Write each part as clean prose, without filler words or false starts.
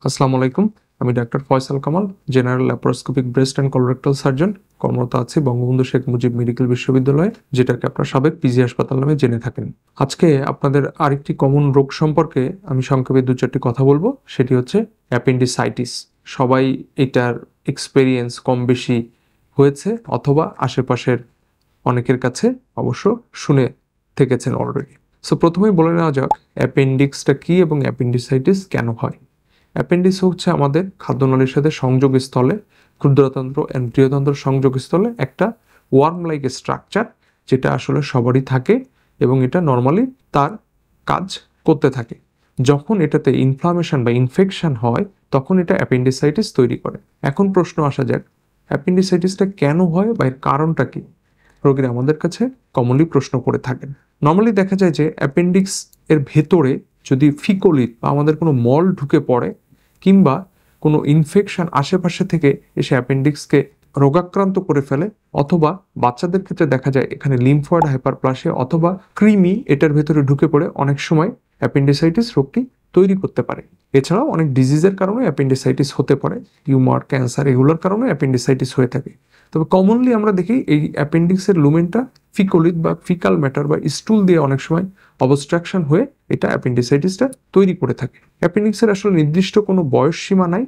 আসসালামু আলাইকুম। আমি doctor Faisal Kamal, general laparoscopic breast and colorectal surgeon. কর্মরত আছি বঙ্গবন্ধু শেখ মুজিব মেডিকেল বিশ্ববিদ্যালয়ে, যেটাকে আপনার সাবেক পিজি হাসপাতাল নামে জেনে থাকেন। আজকে আপনাদের আরেকটি কমন রোগ সম্পর্কে আমি সংক্ষেপে দু চারটি কথা বলবো, সেটি হচ্ছে অ্যাপেন্ডিসাইটিস। সবাই এটার এক্সপেরিয়েন্স কম বেশি হয়েছে অথবা আশেপাশের অনেকের কাছে অবশ্য শুনে থেকেছেন অলরেডি। সো প্রথমেই বলে নেওয়া যাক অ্যাপেন্ডিক্সটা কী এবং অ্যাপেন্ডিসাইটিস কেন হয়। অ্যাপেন্ডিক্স হচ্ছে আমাদের খাদ্যনালীর সাথে সংযোগস্থলে, ক্ষুদ্রতন্ত্র অ্যান্ড বৃহতন্ত্র সংযোগস্থলে একটা ওয়ার্ম লাইক স্ট্রাকচার, যেটা আসলে সবারই থাকে এবং এটা নর্মালি তার কাজ করতে থাকে। যখন এটাতে ইনফ্লামেশন বা ইনফেকশন হয় তখন এটা অ্যাপেন্ডিসাইটিস তৈরি করে। এখন প্রশ্ন আসা যাক, অ্যাপেন্ডিসাইটিসটা কেন হয় বা এর কারণটা কী? রোগীরা আমাদের কাছে কমনলি প্রশ্ন করে থাকেন। নর্মালি দেখা যায় যে অ্যাপেন্ডিক্স এর ভেতরে যদি ফিকোলিথ বা আমাদের কোনো মল ঢুকে পড়ে কিংবা কোনো ইনফেকশন আশেপাশে থেকে এসে অ্যাপেন্ডিক্সকে রোগাক্রান্ত করে ফেলে, অথবা বাচ্চাদের ক্ষেত্রে দেখা যায় এখানে লিম্ফয়েড হাইপারপ্লাসিয়া অথবা কৃমি এটার ভেতরে ঢুকে পড়ে অনেক সময় অ্যাপেন্ডিসাইটিস রোগটি তৈরি করতে পারে। এছাড়াও অনেক ডিজিজের কারণে অ্যাপেন্ডিসাইটিস হতে পারে, টিউমার, ক্যান্সার, এগুলোর কারণে অ্যাপেন্ডিসাইটিস হয়ে থাকে। তবে কমনলি আমরা দেখি এই অ্যাপেন্ডিক্সের লুমেনটা ফিকোলিথ বা ফিকাল ম্যাটার বা স্টুল দিয়ে অনেক সময় অবস্ট্রাকশন হয়ে এটা অ্যাপেন্ডিসাইটিসটা তৈরি করে থাকে। অ্যাপেন্ডিক্সের আসলে নির্দিষ্ট কোনো বয়স সীমা নাই,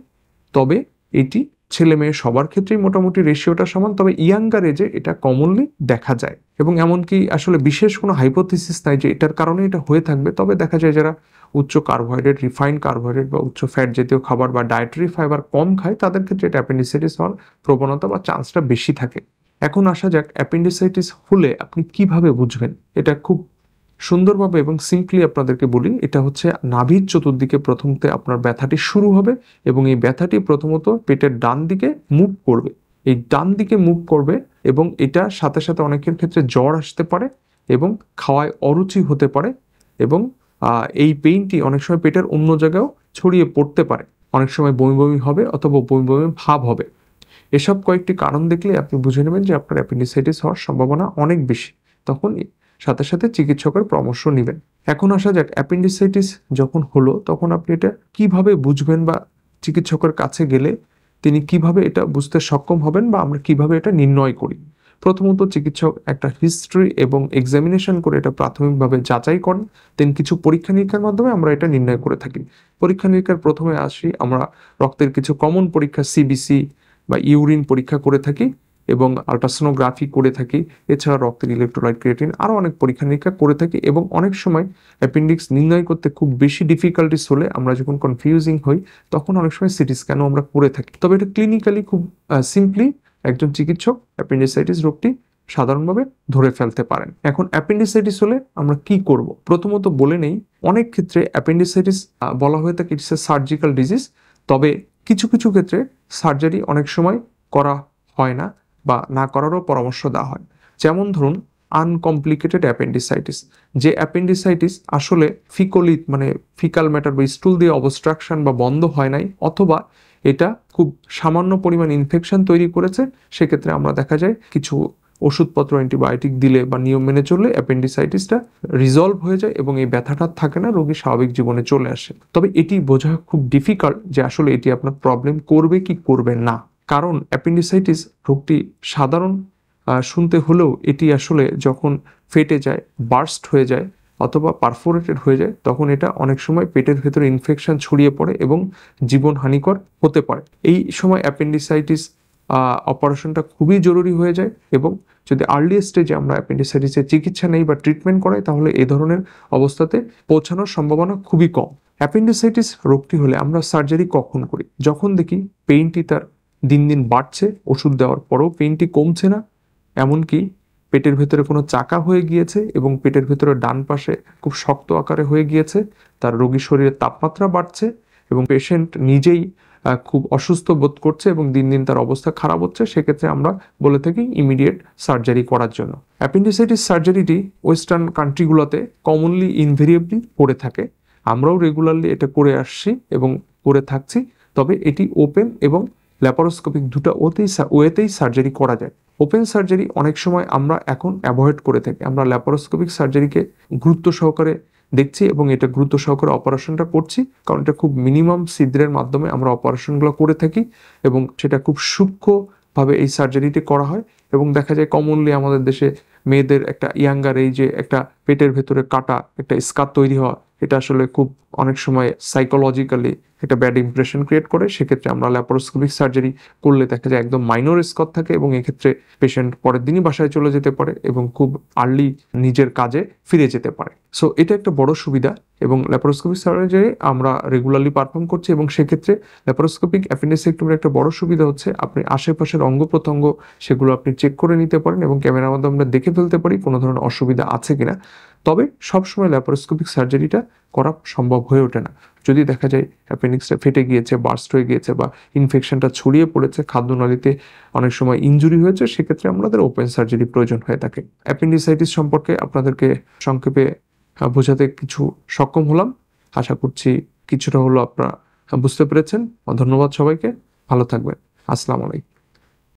তবে এটি ছেলে মেয়ে সবার ক্ষেত্রেই মোটামুটি রেশিওটা সমান, তবে ইয়াঙ্গার এজে এটা কমনলি দেখা যায় এবং এমনকি আসলে বিশেষ কোনো হাইপোথিসিস নাই যে এটার কারণে এটা হয়ে থাকবে। তবে দেখা যায় যারা উচ্চ কার্বোহাইড্রেট, রিফাইন্ড কার্বোহাইড্রেট বা উচ্চ ফ্যাট জাতীয় খাবার বা ডায়েটারি ফাইবার কম খায়, তাদের ক্ষেত্রে এটা অ্যাপেন্ডিসাইটিস হওয়ার প্রবণতা বা চান্সটা বেশি থাকে। এখন আসা যাক অ্যাপেন্ডিসাইটিস হলে আপনি কিভাবে বুঝবেন। এটা খুব সুন্দরভাবে এবং সিম্পলি আপনাদেরকে বলি, এটা হচ্ছে নাভির চতুর্দিকে প্রথমতে আপনার ব্যথাটি শুরু হবে এবং এই ব্যথাটি প্রথমত পেটের ডান দিকে মুভ করবে। এই ডান দিকে মুভ করবে এবং এটা সাথে সাথে অনেকের ক্ষেত্রে জ্বর আসতে পারে এবং খাওয়ায় অরুচি হতে পারে এবং এই পেইনটি অনেক সময় পেটের অন্য জায়গায়ও ছড়িয়ে পড়তে পারে। অনেক সময় বমি বমি হবে অথবা বমি বমি ভাব হবে। এসব কয়েকটি কারণ দেখলে আপনি বুঝে নেবেন যে আপনার অ্যাপেন্ডিসাইটিস হওয়ার সম্ভাবনা অনেক বেশি। তখন সাথে সাথে চিকিৎসকের পরামর্শ নেবেন। এখন আসা যাক অ্যাপেন্ডিসাইটিস যখন হলো তখন আপনি এটা কিভাবে বুঝবেন বা চিকিৎসকের কাছে গেলে তিনি কিভাবে এটা বুঝতে সক্ষম হবেন বা আমরা কিভাবে এটা নির্ণয় করি। প্রথমত চিকিৎসক একটা হিস্ট্রি এবং এক্সামিনেশন করে এটা প্রাথমিকভাবে যাচাই করেন, দেন কিছু পরীক্ষা নিরীক্ষার মাধ্যমে আমরা এটা নির্ণয় করে থাকি। পরীক্ষা নিরীক্ষার প্রথমে আসি আমরা রক্তের কিছু কমন পরীক্ষা সিবিসি বা ইউরিন পরীক্ষা করে থাকি এবং আলট্রাসোনোগ্রাফি করে থাকি। এছাড়া রক্তের ইলেকট্রোলাইট, ক্রিয়েটিন, আরও অনেক পরীক্ষা নিরীক্ষা করে থাকি এবং অনেক সময় অ্যাপেন্ডিক্স নির্ণয় করতে খুব বেশি ডিফিকাল্টিস হলে আমরা যখন কনফিউজিং হই তখন অনেক সময় সিটি স্ক্যানও আমরা করে থাকি। তবে এটা ক্লিনিক্যালি খুব সিম্পলি একজন চিকিৎসক অ্যাপেন্ডিসাইটিস রোগটি সাধারণভাবে ধরে ফেলতে পারেন। এখন অ্যাপেন্ডিসাইটিস হলে আমরা কি করব? প্রথমত বলে নেই, অনেক ক্ষেত্রে অ্যাপেন্ডিসাইটিস বলা হয়ে থাকে ইটস এ সার্জিক্যাল ডিজিজ। তবে কিছু কিছু ক্ষেত্রে সার্জারি অনেক সময় করা হয় না বা না করারও পরামর্শ দেওয়া হয়। যেমন ধরুন আনকমপ্লিকেটেড অ্যাপেন্ডিসাইটিস, যে অ্যাপেন্ডিসাইটিস আসলে ফিকোলিথ মানে ফিকাল ম্যাটার বা স্টুল দিয়ে অবস্ট্রাকশন বা বন্ধ হয় নাই, অথবা এটা খুব সামান্য পরিমাণ ইনফেকশন তৈরি করেছে, সেক্ষেত্রে আমরা দেখা যায় কিছু ওষুধপত্র অ্যান্টিবায়োটিক দিলে বা নিয়ম মেনে চললে অ্যাপেন্ডিসাইটিসটা রিজলভ হয়ে যায় এবং এই ব্যথাটা থাকে না, রোগী স্বাভাবিক জীবনে চলে আসে। তবে এটি বোঝা খুব ডিফিকাল্ট যে আসলে এটি আপনার প্রবলেম করবে কি করবে না, কারণ অ্যাপেন্ডিসাইটিস রোগটি সাধারণ শুনতে হলেও এটি আসলে যখন ফেটে যায়, বার্স্ট হয়ে যায় অথবা পারফোরেটেড হয়ে যায় তখন এটা অনেক সময় পেটের ভেতরে ইনফেকশন ছড়িয়ে পড়ে এবং জীবন হানিকর হতে পারে। এই সময় অ্যাপেন্ডিসাইটিস অপারেশনটা খুবই জরুরি হয়ে যায় এবং যদি আর্লি স্টেজে আমরা অ্যাপেন্ডিসাইটিসের চিকিৎসা নেই বা ট্রিটমেন্ট করাই তাহলে এই ধরনের অবস্থাতে পৌঁছানোর সম্ভাবনা খুবই কম। অ্যাপেন্ডিসাইটিস রোগটি হলে আমরা সার্জারি কখন করি? যখন দেখি পেইনটি তার দিন দিন বাড়ছে, ওষুধ দেওয়ার পরেও পেইনটি কমছে না, এমনকি পেটের ভেতরে কোনো চাকা হয়ে গিয়েছে এবং পেটের ভেতরে ডান পাশে খুব শক্ত আকারে হয়ে গিয়েছে, তার রোগীর শরীরের তাপমাত্রা বাড়ছে এবং পেশেন্ট নিজেই খুব অসুস্থ বোধ করছে এবং দিন দিন তার অবস্থা খারাপ হচ্ছে, সেক্ষেত্রে আমরা বলে থাকি ইমিডিয়েট সার্জারি করার জন্য। অ্যাপেন্ডিসাইটিস সার্জারিটি ওয়েস্টার্ন কান্ট্রিগুলোতে কমনলি ইনভেরিয়েবলি করে থাকে। আমরাও রেগুলারলি এটা করে আসছি এবং করে থাকছি। তবে এটি ওপেন এবং ল্যাপারোস্কোপিক দুটো ওয়েতেই সার্জারি করা যায়। ওপেন সার্জারি অনেক সময় আমরা এখন অ্যাভয়েড করে থাকি, আমরা ল্যাপারোস্কোপিক সার্জারিকে গুরুত্ব সহকারে দেখছি এবং এটা গুরুত্ব সহকারে অপারেশনটা করছি, কারণ এটা খুব মিনিমাম ছিদ্রের মাধ্যমে আমরা অপারেশনগুলো করে থাকি এবং সেটা খুব সূক্ষ্মভাবে এই সার্জারিটি করা হয়। এবং দেখা যায় কমনলি আমাদের দেশে মেয়েদের একটা ইয়াঙ্গার এইজে একটা পেটের ভেতরে কাটা একটা স্কার তৈরি হওয়া, এটা আসলে খুব অনেক সময় সাইকোলজিক্যালি একটা ব্যাড ইমপ্রেশন ক্রিয়েট করে। সেক্ষেত্রে আমরা ল্যাপারোস্কোপিক সার্জারি করলে দেখা যায় একদম মাইনর স্কার থাকে এবং এক্ষেত্রে পেশেন্ট পরের দিনই বাসায় চলে যেতে পারে এবং খুব আর্লি নিজের কাজে ফিরে যেতে পারে। সো এটা একটা বড় সুবিধা এবং ল্যাপারোস্কোপিক সার্জারি আমরা রেগুলারলি পারফর্ম করছি এবং সেক্ষেত্রে ল্যাপারোস্কোপিক অ্যাপেন্ডিসেক্টমির একটা বড় সুবিধা হচ্ছে আপনি আশেপাশের অঙ্গ প্রত্যঙ্গ সেগুলো আপনি চেক করে নিতে পারেন এবং ক্যামেরার মাধ্যমে আমরা দেখে ফেলতে পারি কোনো ধরনের অসুবিধা আছে কিনা। তবে সবসময় ল্যাপারোস্কোপিক সার্জারিটা করা সম্ভব হয়ে ওঠে না। যদি দেখা যায় অ্যাপেন্ডিক্সটা ফেটে গিয়েছে, বার্স্ট হয়ে গিয়েছে বা ইনফেকশনটা ছড়িয়ে পড়েছে, খাদ্যনালীতে অনেক সময় ইনজুরি হয়েছে, সেক্ষেত্রে আমাদের ওপেন সার্জারি প্রয়োজন হয়ে থাকে। অ্যাপেন্ডিসাইটিস সম্পর্কে আপনাদেরকে সংক্ষেপে বোঝাতে কিছু সক্ষম হলাম। আশা করছি কিছুটা হলো আপনারা বুঝতে পেরেছেন। ধন্যবাদ সবাইকে, ভালো থাকবেন। আসসালামু আলাইকুম।